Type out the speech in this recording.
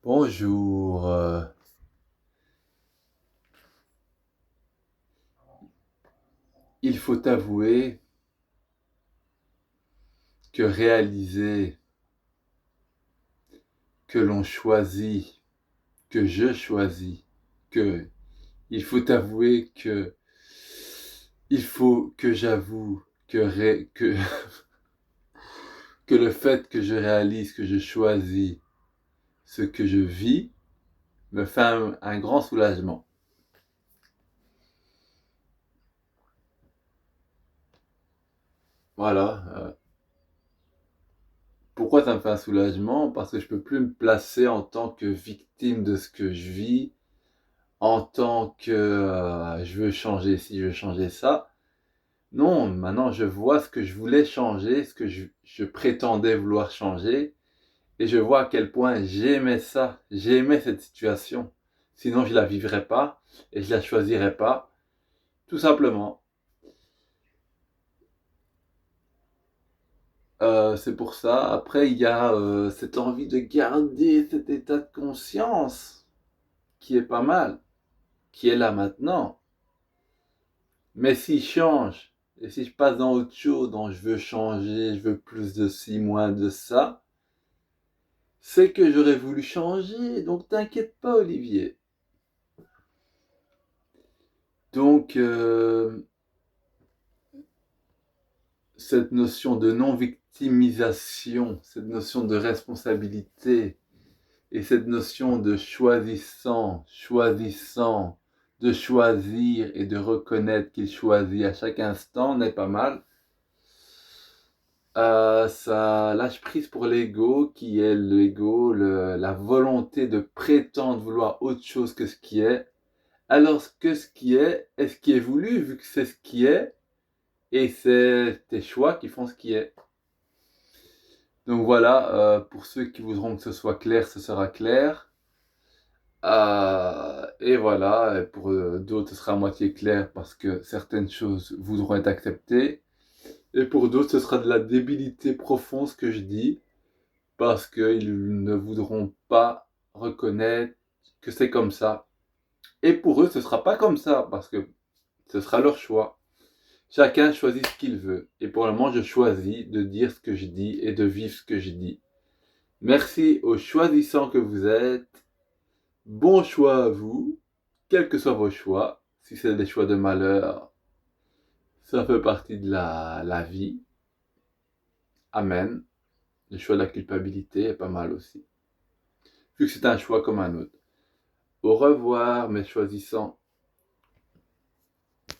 Bonjour. Il faut avouer que réaliser que l'on choisit, que je choisis, que il faut avouer que il faut que j'avoue que que le fait que je réalise que je choisis ce que je vis me fait un grand soulagement. Voilà. Pourquoi ça me fait un soulagement? Parce que je peux plus me placer en tant que victime de ce que je vis, en tant que je veux changer ci, je veux changer ça. Non, maintenant je vois ce que je voulais changer, ce que je prétendais vouloir changer, et je vois à quel point j'aimais ça, j'aimais cette situation. Sinon je la vivrais pas et je la choisirais pas, tout simplement. C'est pour ça. Après, il y a cette envie de garder cet état de conscience qui est pas mal, qui est là maintenant. Mais s'il change, et si je passe dans autre chose, dont je veux changer, je veux plus de ci, moins de ça, c'est que j'aurais voulu changer, donc t'inquiète pas Olivier. Donc, cette notion de non-victimisation, cette notion de responsabilité, et cette notion de choisissant, de choisir et de reconnaître qu'il choisit à chaque instant n'est pas mal. Ça lâche prise pour l'ego, qui est l'ego, la volonté de prétendre vouloir autre chose que ce qui est, alors que ce qui est ce qui est voulu, vu que c'est ce qui est, et c'est tes choix qui font ce qui est. Donc voilà, pour ceux qui voudront que ce soit clair, ce sera clair. Et voilà, et pour d'autres, ce sera à moitié clair parce que certaines choses voudront être acceptées. Et pour d'autres, ce sera de la débilité profonde ce que je dis, parce qu'ils ne voudront pas reconnaître que c'est comme ça. Et pour eux, ce sera pas comme ça, parce que ce sera leur choix. Chacun choisit ce qu'il veut. Et pour le moment, je choisis de dire ce que je dis et de vivre ce que je dis. Merci aux choisissants que vous êtes. Bon choix à vous, quels que soient vos choix. Si c'est des choix de malheur, ça fait partie de la vie. Amen. Le choix de la culpabilité est pas mal aussi. Vu que c'est un choix comme un autre. Au revoir, mes choisissants.